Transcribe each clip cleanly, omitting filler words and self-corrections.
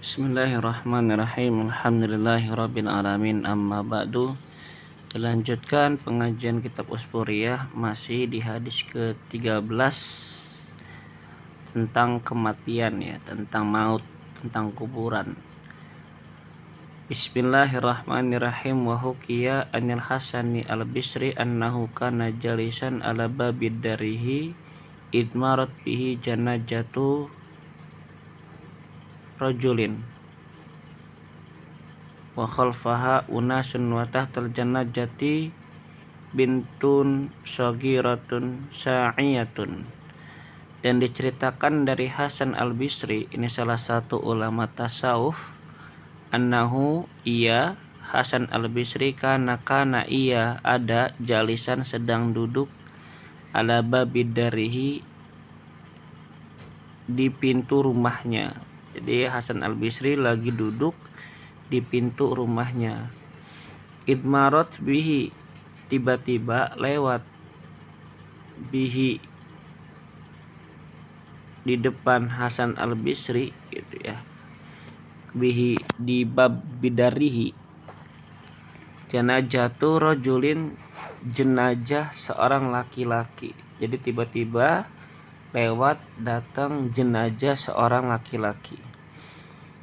Bismillahirrahmanirrahim. Alhamdulillahirabbil alamin. Amma ba'du. Dilanjutkan pengajian kitab Usburiyah, masih di hadis ke-13 tentang kematian, ya, tentang maut, tentang kuburan. Bismillahirrahmanirrahim. Wa hukiya anil Hasani al-Bisri annahu kana jalisan ala babid darihi idmarat bihi janajatu rajulin wa khalfaha unasun wa tahtal janajati bintun shagiratun sa'iyatun. Dan diceritakan dari Hasan al-Bisri, ini salah satu ulama tasawuf, annahu ia Hasan al-Bisri kana ia ada jalisan sedang duduk ala babid darihi di pintu rumahnya. Jadi Hasan al-Bisri lagi duduk di pintu rumahnya. Idmarat bihi, tiba-tiba lewat, bihi di depan Hasan al-Bisri, gitu ya. Bihi di bab bidarihi janajatu rajulin, jenazah seorang laki-laki. Jadi tiba-tiba lewat datang jenazah seorang laki-laki.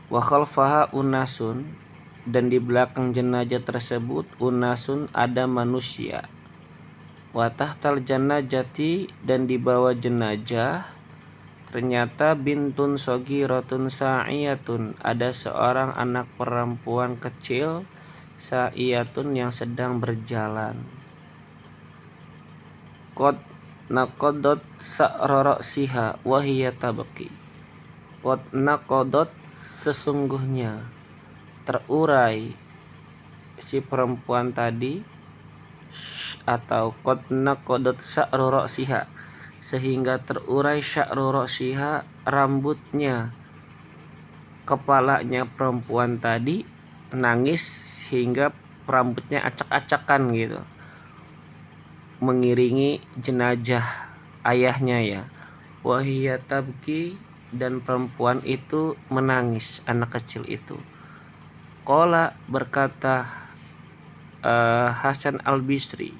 Wa khalfaha unasun, dan di belakang jenazah tersebut unasun ada manusia. Wa tahtal janajati, dan di bawah jenazah ternyata bintun shagiratun sa'iyatun, ada seorang anak perempuan kecil, sa'iyatun yang sedang berjalan. Qad naqadat sa'ra ra'siha wa hiya tabqi. Qad naqadat, sesungguhnya terurai si perempuan tadi, atau qad naqadat sa'ru ra'siha, sehingga terurai sya'ru ra'siha, rambutnya, kepalanya perempuan tadi nangis sehingga rambutnya acak-acakan gitu, mengiringi jenazah ayahnya, ya. Wahiyya tabki, dan perempuan itu menangis, anak kecil itu. Qala, berkata Hasan al-Bisri,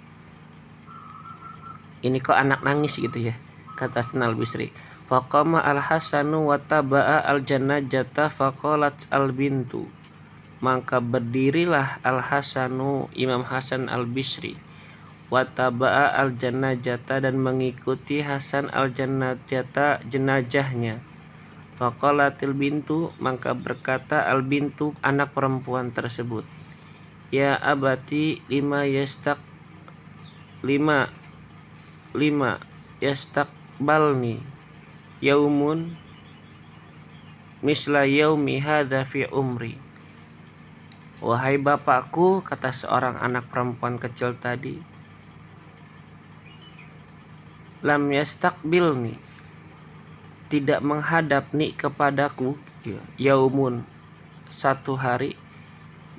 ini kok anak nangis gitu ya, kata Hasan al-Bisri. Faqama al-Hasanu wa taba'a al-janajata faqalat al-bintu, maka berdirilah al-Hasanu, Imam Hasan al-Bisri, wa taba'a al-janajata, dan mengikuti Hasan al-janajata, jenazahnya. Faqalatil bintu, maka berkata al-bintu, anak perempuan tersebut, ya abati lima yastaqbalni yaumun misla yaumi hadza fi umri. Wahai bapakku, kata seorang anak perempuan kecil tadi, lam yastaqbilni, tidak menghadap ni kepadaku, yaumun, satu hari,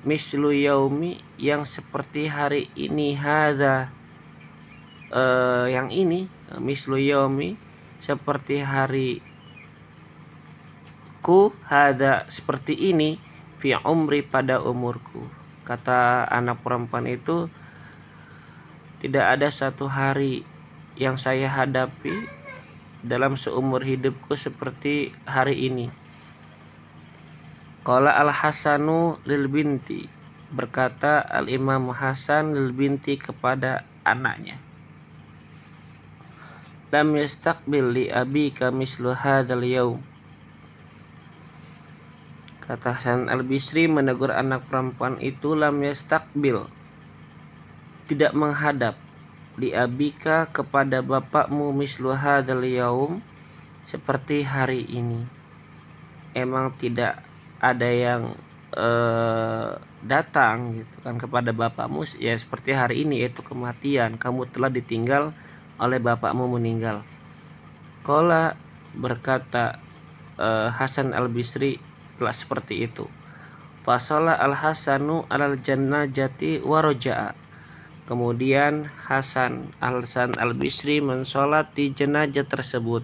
mislu yaumi, yang seperti hari ini, hadza, yang ini, mislu yaumi, seperti hari ku, hadza, seperti ini, fi umri, pada umurku. Kata anak perempuan itu, tidak ada satu hari yang saya hadapi dalam seumur hidupku seperti hari ini. Qala al-Hasanu lil binti, berkata al-Imam Hasan lil binti kepada anaknya, lam yastaqbil li abika mislu hadzal yaum. Kata Hasan al-Bisri menegur anak perempuan itu, lam yastaqbil, tidak menghadap, li abika, kepada bapakmu, mislu hadzal yaum, seperti hari ini. Emang tidak ada yang datang gitu kan kepada bapakmu, ya seperti hari ini, yaitu kematian, kamu telah ditinggal oleh bapakmu, meninggal. Qala, berkata Hasan al-Bisri, telah seperti itu. Fasala al-Hasanu alal janajati wa raja'a, kemudian Hasan al-Bisri mensolati jenazah tersebut,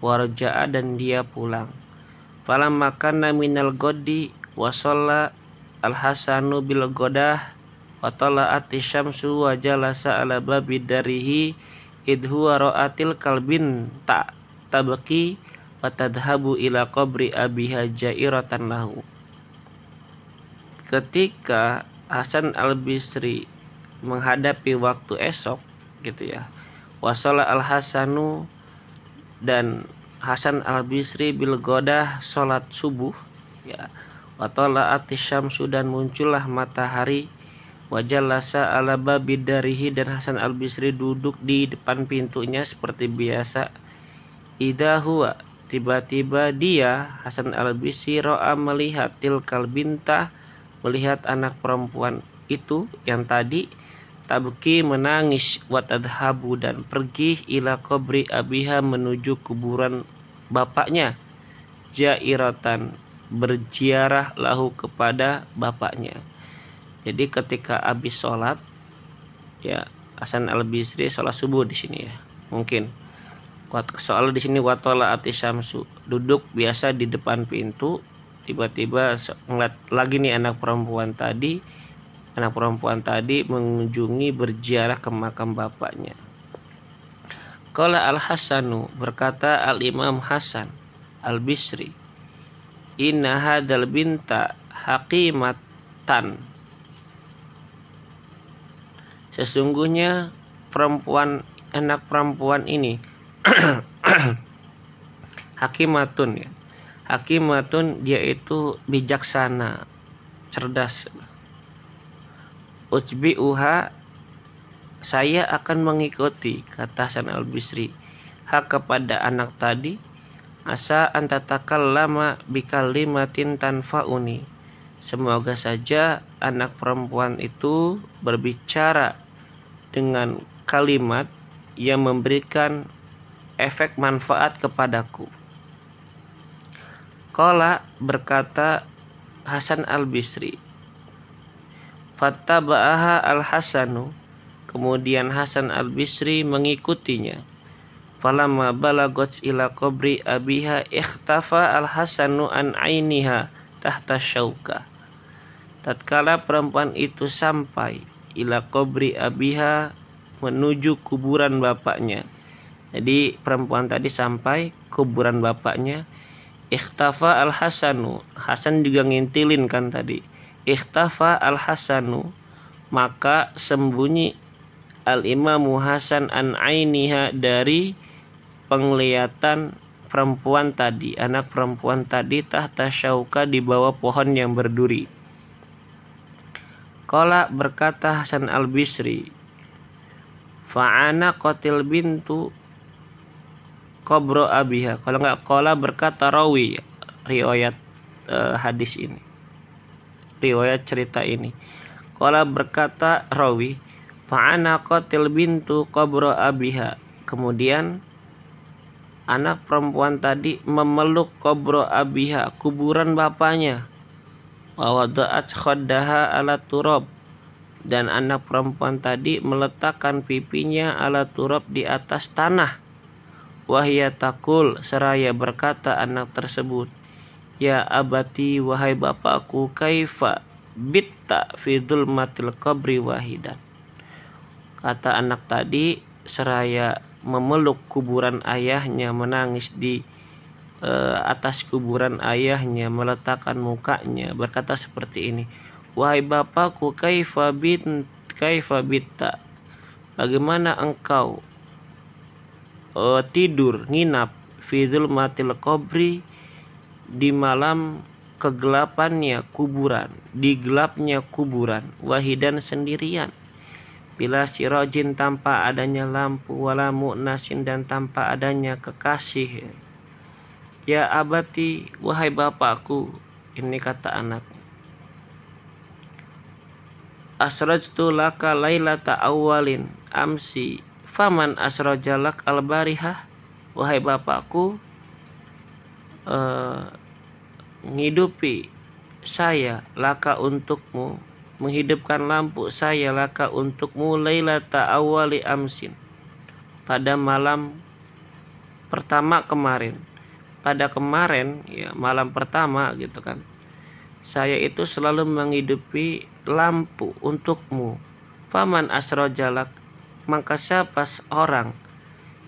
wa raja'a, dan dia pulang. Falamma kana minal godi wa shalla al-Hasanu bil godah wa tala'ati syamsu wa jalasa ala babi darihi idhu ra'atil kalbin tabaki wa tadhabu ila qabri abiha jairatan lahu. Ketika Hasan al-Bisri menghadapi waktu esok gitu ya, wasala al-Hasanu, dan Hasan al-Bisri bil godah sholat subuh ya, wa tala'ati syamsu, dan muncullah matahari, wa jalasa ala babi darihi, dan Hasan al-Bisri duduk di depan pintunya seperti biasa. Idza huwa, tiba-tiba dia Hasan al-Bisri ra'a, melihat tilkal binta, melihat anak perempuan itu yang tadi, tabki, menangis, wa tadhabu, dan pergi, ila qabri abiha, menuju kuburan bapaknya, jairatan, berziarah, lahu, kepada bapaknya. Jadi ketika habis sholat ya, Hasan al-Bisri sholat subuh di sini ya, mungkin soal di sini watola ati syamsu, duduk biasa di depan pintu, tiba-tiba ngeliat lagi nih anak perempuan tadi mengunjungi, berziarah ke makam bapaknya. Qala al-Hasanu, berkata al-Imam Hasan al-Bisri, inna hadal binta haqimatan, sesungguhnya anak perempuan ini hakimatun ya. Hakimatun, dia itu bijaksana, cerdas. Ujbi'uha, saya akan mengikuti, kata Hasan al-Bisri, hak kepada anak tadi, asa antatakallama bikalimatin tanfa'uni, semoga saja anak perempuan itu berbicara dengan kalimat yang memberikan efek manfaat kepadaku. Qala, berkata Hasan al-Bisri, fattaba'aha al-Hasanu, kemudian Hasan al-Bisri mengikutinya. Falamma balagot ila qabri abiha ikhtafa al-Hasanu an ainiha tahta syauka. Tatkala perempuan itu sampai ila qabri abiha, menuju kuburan bapaknya. Jadi perempuan tadi sampai kuburan bapaknya. Ikhtafa al-Hasanu, Hasan juga ngintilin kan tadi. Ikhtafa al-Hasanu, maka sembunyi al-Imamu Hasan an ainiha, dari penglihatan perempuan tadi, anak perempuan tadi, tahta syauka, di bawah pohon yang berduri. Qala, berkata Hasan al-Bisri, fa'ana qatil bintu qabro abiha. Kalau enggak, qala, berkata rawi riwayat hadis ini, riwayat cerita ini. Qala, berkata rawi, fa'ana qatil bintu qabro abiha, kemudian anak perempuan tadi memeluk qabro abiha, kuburan bapaknya. Wa wada'at khaddaha ala turab, dan anak perempuan tadi meletakkan pipinya ala turab, di atas tanah. Wahya takul, seraya berkata anak tersebut, ya abati, wahai bapakku, kaifa bitta fi dzulmatil qabri wahidan. Kata anak tadi seraya memeluk kuburan ayahnya, menangis di atas kuburan ayahnya, meletakkan mukanya, berkata seperti ini, wahai bapakku, kaifa bitta, bagaimana engkau tidur, nginap, fi dzulmatil qabri, di malam kegelapannya kuburan, di gelapnya kuburan, wahidan, sendirian, bila sirajin, tanpa adanya lampu, wala mu'nasin, dan tanpa adanya kekasih. Ya abati, wahai bapakku, ini kata anak, asrajtu laka lailata awalin amsi, faman asrajalak al-barihah. Wahai bapakku, menghidupi saya laka untukmu, menghidupkan lampu saya laka untukmu, lailata awali amsin, pada malam pertama kemarin, pada kemarin ya, malam pertama gitu kan, saya itu selalu menghidupi lampu untukmu. Faman asrojalak, maka siapa orang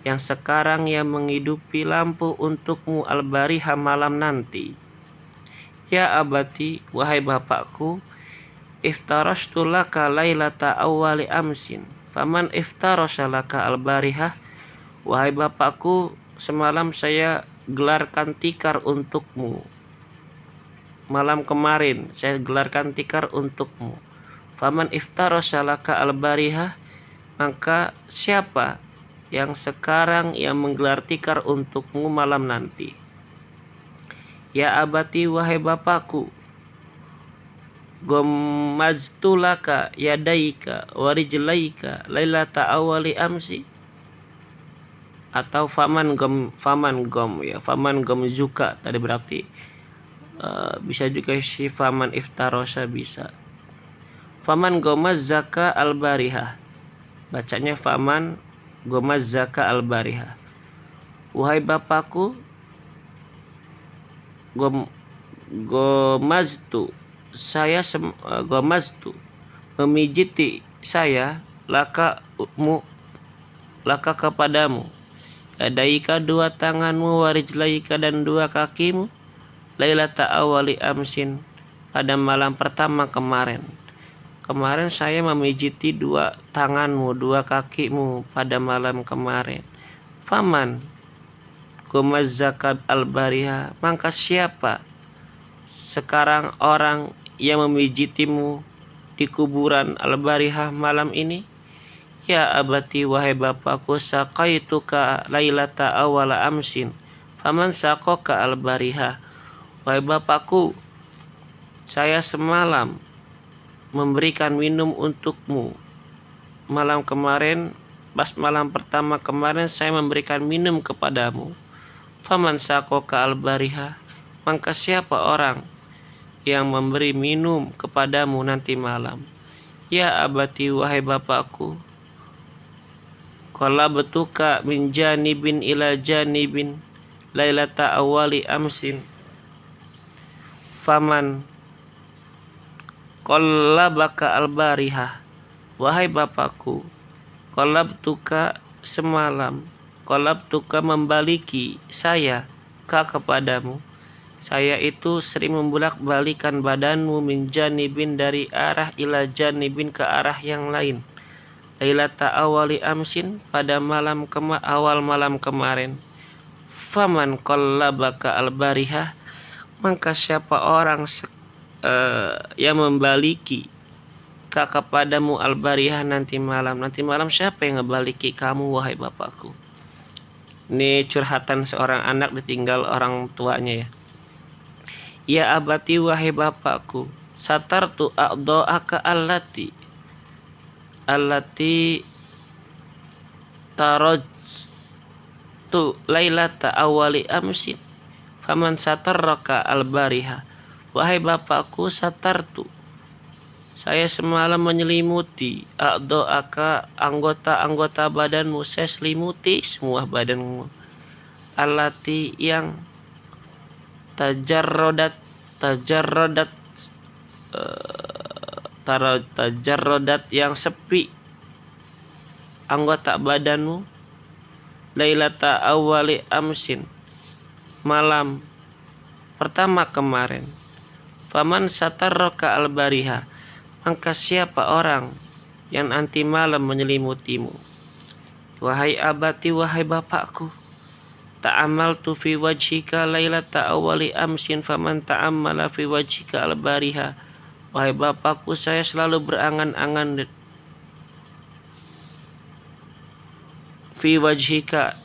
yang sekarang yang menghidupi lampu untukmu al-bariha malam nanti. Ya abati, wahai bapakku, iftarashtu laka lailata awwali amsin, faman iftarasha laka al-bariha, wahai bapakku, semalam saya gelarkan tikar untukmu. Malam kemarin saya gelarkan tikar untukmu. Faman iftarasha laka al-bariha, maka siapa yang sekarang yang menggelar tikar untukmu malam nanti. Ya abati, wahai bapakku, gomaztu laka yadaika warijlaika lailata awali amsi, atau faman gom zuka tadi berarti bisa juga si faman iftarosa bisa. Faman gomazzaka al-bariha, bacanya faman gomazzaka al-bariha. Wahai bapakku, gomaztu memijiti saya laka kepadamu, yadaika dua tanganmu, warijlaika dan dua kakimu, lailata awali amsin pada malam pertama kemarin. Kemarin saya memijiti dua tanganmu, dua kakimu pada malam kemarin. Faman gomazzaka al-bariha, maka siapa sekarang orang yang memijitimu di kuburan al-bariha malam ini. Ya abati, wahai bapakku, saqaituka lailata awala amsin, faman saqaka al-bariha, wahai bapakku, saya semalam memberikan minum untukmu malam kemarin, pas malam pertama kemarin saya memberikan minum kepadamu. Faman saqaka al-bariha, maka siapa orang yang memberi minum kepadamu nanti malam. Ya abati, wahai bapakku, qalabtuka min janibin ila janibin lailata awali amsin, faman qallabaka al-bariha, wahai bapakku, qalabtuka semalam, qalabtuka membaliki saya kepadamu, saya itu sering membolak-balikan badanmu min janibin dari arah ila janibin ke arah yang lain, lailata awali amsin pada awal malam kemarin. Faman qallabaka al-bariha, maka siapa orang yang membaliki kepadamu al-bariha nanti malam. Nanti malam siapa yang ngebaliki kamu, wahai bapakku? Ini curhatan seorang anak ditinggal orang tuanya ya. Ya abati, wahai bapakku, satartu a'dha'aka allati tarajtu lailata awali amsin, faman satarraka al-bariha, wahai bapakku, satartu, saya semalam menyelimuti a'dha'aka anggota-anggota badanmu, saya selimuti semua badanmu, allati yang tajarrodat yang sepi anggota badanmu, lailata awali amsin malam pertama kemarin. Faman satarraka al-bariha, maka siapa orang yang nanti malam menyelimutimu. Wahai abati, wahai bapakku, ta'amaltu fi wajhika lailata awali amsin, faman ta'amala fi wajhika al-bariha, wahai bapakku, saya selalu berangan-angan fi wajhika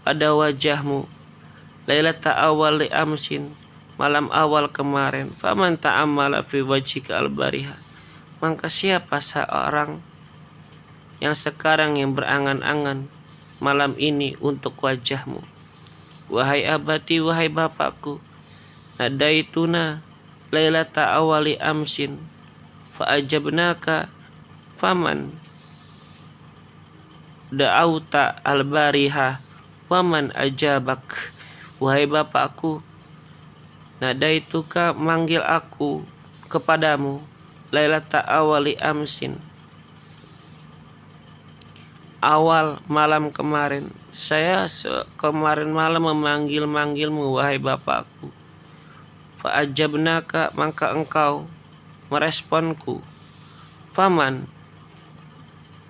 pada wajahmu, lailata awali amsin malam awal kemarin, faman ta'amala fi wajhika al-bariha, maka siapa seorang yang sekarang yang berangan-angan malam ini untuk wajahmu. Wahai abati, wahai bapakku, nadaituna lailata awali amsin fa'ajabnaka, faman da'auta al-bariha waman ajabak, wahai bapakku, nadaituka manggil aku kepadamu, lailata awali amsin, awal malam kemarin. Saya kemarin malam memanggil-manggilmu wahai bapakku. Fa'ajabnaka, maka engkau meresponku. Faman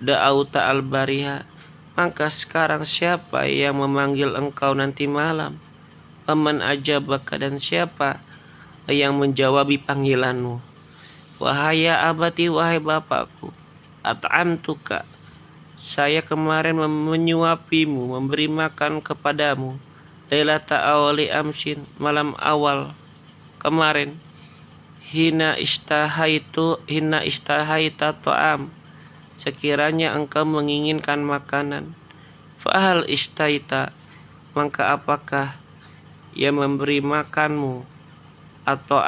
da'auta al-bariha, maka sekarang siapa yang memanggil engkau nanti malam? Faman ajabaka, dan siapa yang menjawabi panggilanmu? Wahai abati, wahai bapakku, at'amtuka, saya kemarin menyuapimu, memberi makan kepadamu, lailata awali amsin, malam awal kemarin, hina istahaita ta'am, sekiranya engkau menginginkan makanan. Fahal istaita, maka apakah yang memberi makanmu atau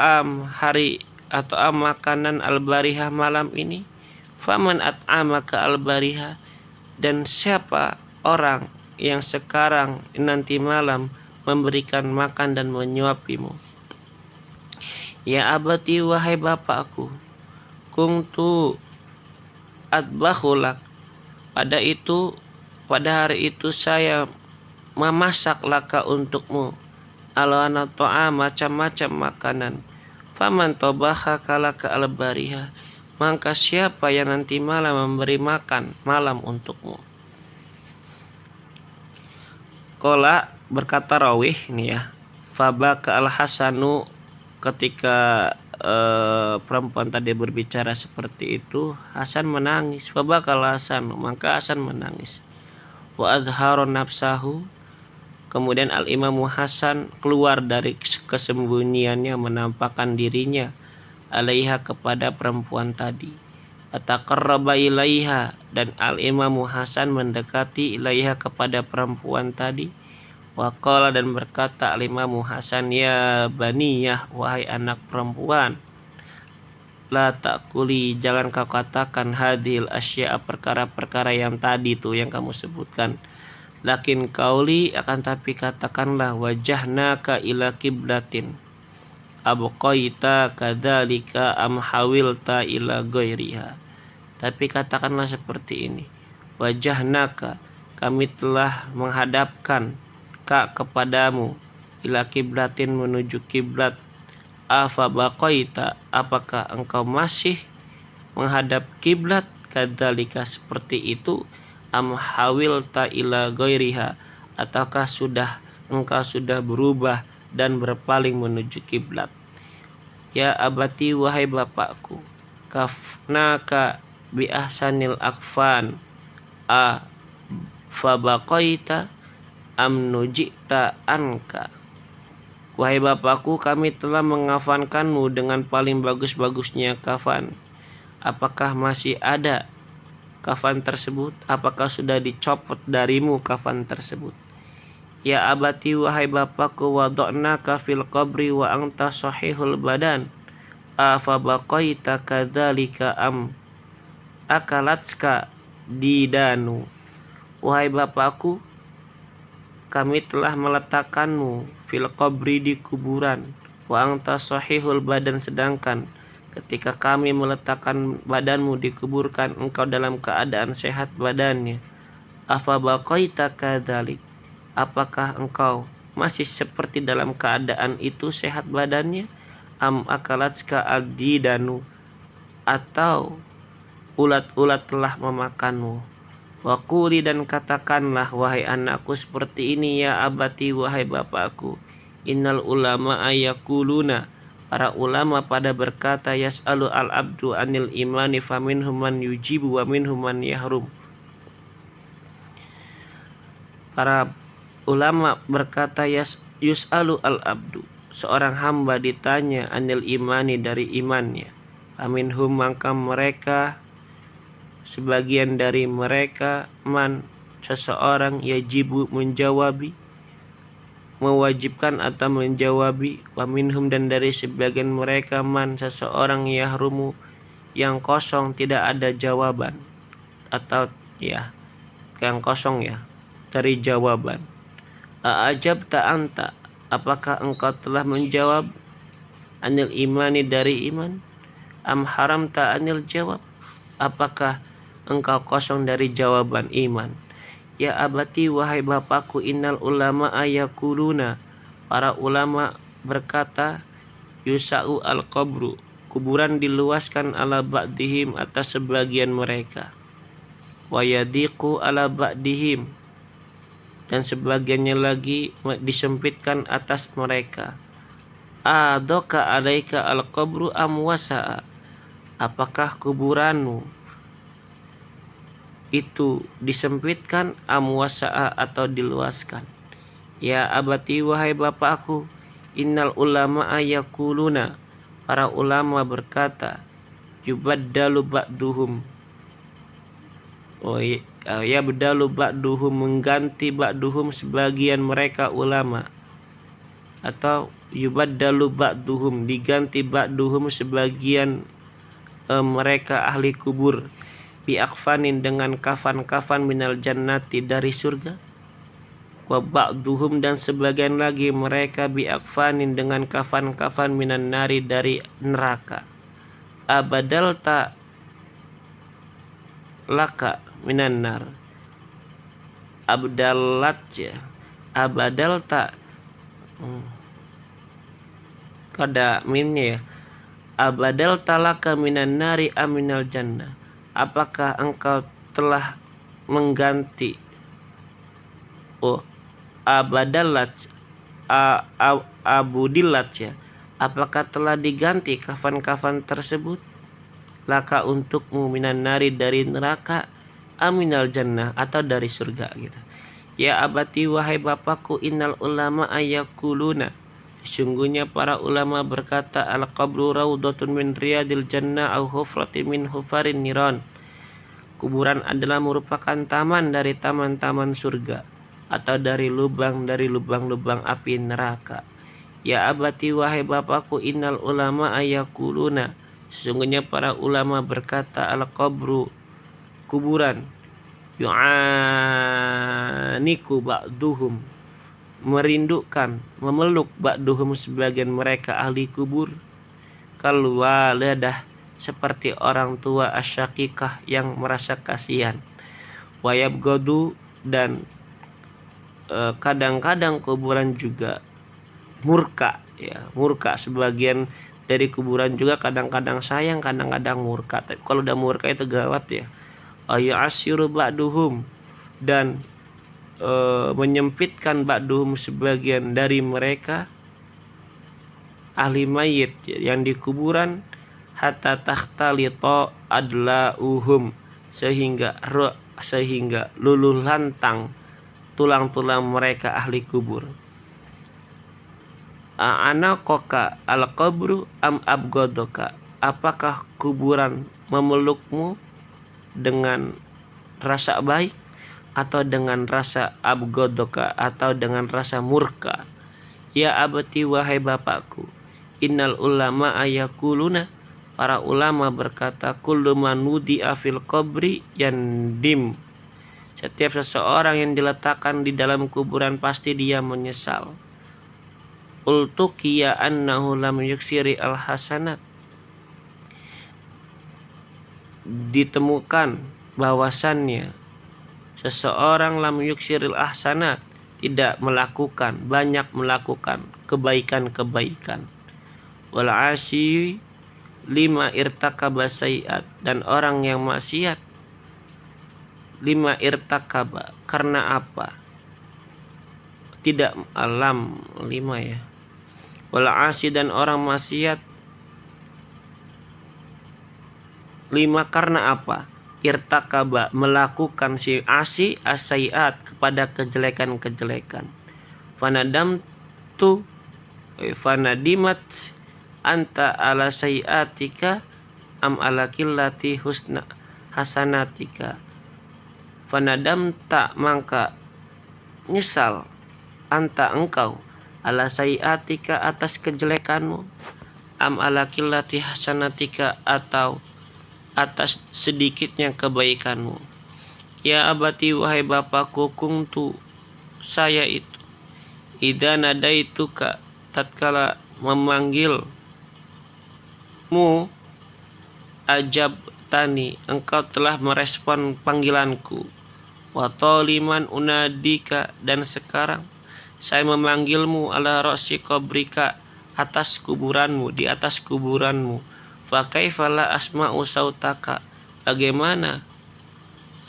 makanan al-barihah malam ini? Faman at'amaka al-barihah, dan siapa orang yang sekarang nanti malam memberikan makan dan menyuapimu? Ya abati, wahai bapakku, kuntu atbakhulak, pada hari itu saya memasak laka untukmu, alwana ta'am, macam-macam makanan. Faman tobaha kalaka al-bariha, maka siapa yang nanti malam memberi makan malam untukmu? Qala, berkata rawih ini ya, fabaka al-Hasanu, ketika perempuan tadi berbicara seperti itu, Hasan menangis. Fabaka al-Hasanu, maka Hasan menangis. Wa adhara nafsahu, kemudian al-Imamu Hasan keluar dari kesembunyiannya, menampakkan dirinya alaiha, kepada perempuan tadi. Ataqarraba ilaiha, dan al-Imamu Hasan mendekati ilaiha, kepada perempuan tadi. Waqala, dan berkata al-Imamu Hasan, ya baniyah, wahai anak perempuan, la ta'kuli, jangan kau katakan hadhil asya, perkara-perkara yang tadi tuh yang kamu sebutkan. Lakin kauli, akan tapi katakanlah, wajahnaka ila kiblatin abqaita kadzalika am hawilta ila ghairiha. Tapi katakanlah seperti ini, wajahnaka, kami telah menghadapkan kepadamu, ila kiblatin, menuju kiblat, afa baqaita, apakah engkau masih menghadap kiblat, kadzalika, seperti itu, am hawilta ila ghairiha, ataukah engkau sudah berubah dan berpaling menuju kiblat. Ya abati, wahai bapakku, kafnaka bi ahsanil akfan, a fabaqaita am nujita anka. Wahai bapakku, kami telah mengafankanmu dengan paling bagus-bagusnya kafan. Apakah masih ada kafan tersebut? Apakah sudah dicopot darimu kafan tersebut? Ya abati, wahai bapakku, wada'naka fil qabri wa anta sahihul badan, afa baqaita kadzalika am akalatska didanu. Wahai bapakku, kami telah meletakkanmu fil qabri, di kuburan, wa anta sahihul badan, sedangkan ketika kami meletakkan badanmu dikuburkan, engkau dalam keadaan sehat badannya. Afa baqaita kadzalik, apakah engkau masih seperti dalam keadaan itu sehat badannya? Am akalatska ad-didanu, atau ulat-ulat telah memakanmu? Waquli, dan katakanlah wahai anakku seperti ini, ya abati, wahai bapakku, innal ulama ayakuluna, para ulama pada berkata, yas'alu al-abdu anil imani faminhum man yujibu wa minhum man yahrum. Para ulama berkata, yus'alu al-abdu, seorang hamba ditanya, anil imani, dari imannya. Faminhum, maka mereka, sebagian dari mereka, man, seseorang, yajibu, menjawabi, mewajibkan atau menjawabi, wa minhum, dan dari sebagian mereka, man, seseorang, yahrumu, yang kosong, tidak ada jawaban, atau ya yang kosong ya dari jawaban. A'ajabta anta, apakah engkau telah menjawab anil imani dari iman? Am haramta anil jawab, apakah engkau kosong dari jawaban iman? Ya abati, wahai bapakku, innal ulama ayakuluna, para ulama berkata, yusa'u al-qabru, kuburan diluaskan ala ba'dihim, atas sebagian mereka, wa yadiqu ala ba'dihim, dan sebagiannya lagi disempitkan atas mereka. Adoka alaika al-qabru am wasa'a, apakah kuburanmu itu disempitkan, am wasa'a, atau diluaskan? Ya abati, wahai bapakku, innal ulama ayakuluna, para ulama berkata, yubaddalu ba'duhum, ya bedalu ba'duhum, mengganti ba'duhum, sebagian mereka ulama, atau yubaddalu ba'duhum, diganti ba'duhum, sebagian mereka ahli kubur, bi'akfanin, dengan kafan-kafan, minal jannati, dari surga, wa ba'duhum, dan sebagian lagi mereka bi'akfanin, dengan kafan-kafan, minan nari, dari neraka. Abadalta laka minan nar, abdalat, ya, abadalta, kada minnya, ya, abadal talaka minan nari aminal jannah, apakah engkau telah mengganti, abadalat, abudilat, ya, apakah telah diganti kafan-kafan tersebut, laka, untukmu, minan nari, dari neraka, aminal jannah, atau dari surga, gitu. Ya abati, wahai bapakku, innal ulama ayakuluna, sesungguhnya para ulama berkata, al-qabru raudhatun min riyadil jannah au hufratin min hufarin niran, kuburan adalah merupakan taman dari taman-taman surga, atau dari lubang-lubang api neraka. Ya abati, wahai bapakku, innal ulama ayakuluna, sesungguhnya para ulama berkata, al-qabru, kuburan, yu'aniku ba'duhum, merindukan, memeluk, ba'duhum, sebagian mereka ahli kubur, kalwaladah, seperti orang tua, asyakikah, yang merasa kasihan, wayabgodu, dan kadang-kadang kuburan juga murka, ya, murka, sebagian dari kuburan juga kadang-kadang sayang, kadang-kadang murka. Tapi kalau udah murka itu gawat, ya. Ayu asyuru ba'duhum, dan menyempitkan ba'duhum, sebagian dari mereka ahli mayit, ya, yang di kuburan, hatta takhtalita adla'uhum, sehingga luluh lantang tulang-tulang mereka ahli kubur. A'anakoka al-qabru am abgodoka, apakah kuburan memelukmu dengan rasa baik, atau dengan rasa abgodoka, atau dengan rasa murka? Ya abati, wahai bapakku, innal ulama ayakuluna, para ulama berkata, kullu man wudi'a fil qabri yandim, setiap seseorang yang diletakkan di dalam kuburan pasti dia menyesal. Ultuqiya annahu lam yuksiri al-hasanat, ditemukan bahwasannya seseorang lam yuksiril ahsanat, tidak banyak melakukan kebaikan-kebaikan. Wal asyi lima irtakaba sayiat, dan orang yang maksiat, lima irtakaba, karena apa? Tidak alam lima, ya. Wal asyi, dan orang maksiat, lima, karena apa? Irtakaba, melakukan, si asi, asayiat, kepada kejelekan-kejelekan. Fanadimat anta ala sayiatika am ala killati husna hasanatika. Fanadamta, maka nyesal, anta, engkau, ala sayiatika, atas kejelekanmu, am ala killati hasanatika, atau atas sedikitnya kebaikanmu. Ya abati, wahai bapakku, kuntu, saya itu, idza nadaituka, tatkala memanggilmu, ajabtani, engkau telah merespon panggilanku. Wa taliman unadika, dan sekarang saya memanggilmu ala ra'si qabrika, atas kuburanmu, di atas kuburanmu. Fa kaifa la asma'u sautaka, bagaimana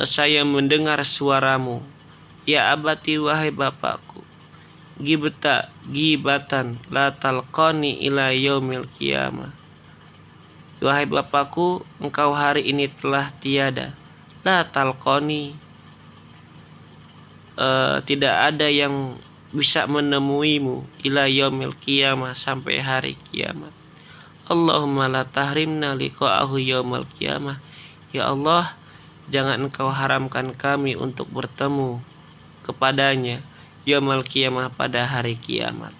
saya mendengar suaramu. Ya abati, wahai bapakku, gibatan la talqani ila yaumil qiyamah, wahai bapakku, engkau hari ini telah tiada. La talqani, tidak ada yang bisa menemuimu, ila yaumil qiyamah, sampai hari kiamat. Allahumma la tahrimna liqa'ahu yaumal qiyamah, ya Allah, jangan engkau haramkan kami untuk bertemu kepadanya yaumal qiyamah, pada hari kiamat.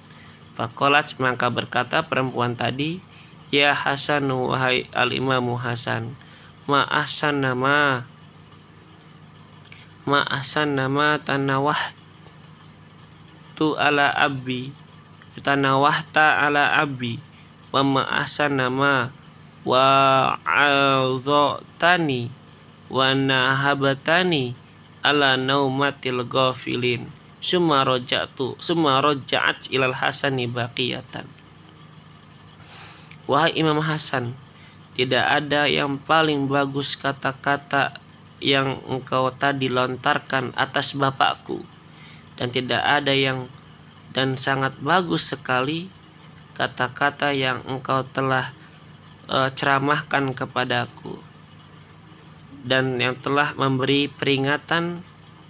Faqalat, maka berkata perempuan tadi, ya Hasan, wahai al-Imamu Hasan, ma ahsanna tanawahta ala abi wa ma ahsanna ma wa'azatani wa nahabatani ala naumatil ghafilin. Summa raja'at ilal Hasani baqiyatan. Wahai Imam Hasan, tidak ada yang paling bagus kata-kata yang engkau tadi lontarkan atas bapakku, dan tidak ada yang, dan sangat bagus sekali kata-kata yang engkau telah ceramahkan kepadaku, dan yang telah memberi peringatan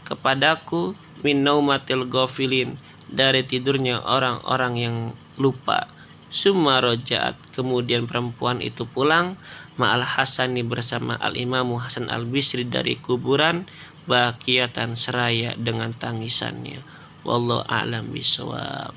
kepadaku min naumatil ghafilin, dari tidurnya orang-orang yang lupa. Summa rojaat, kemudian perempuan itu pulang, ma'al Hasani, bersama al-Imamu Hasan al-Bisri dari kuburan, baqiyatan, seraya dengan tangisannya. Wallahu a'lam bishawab.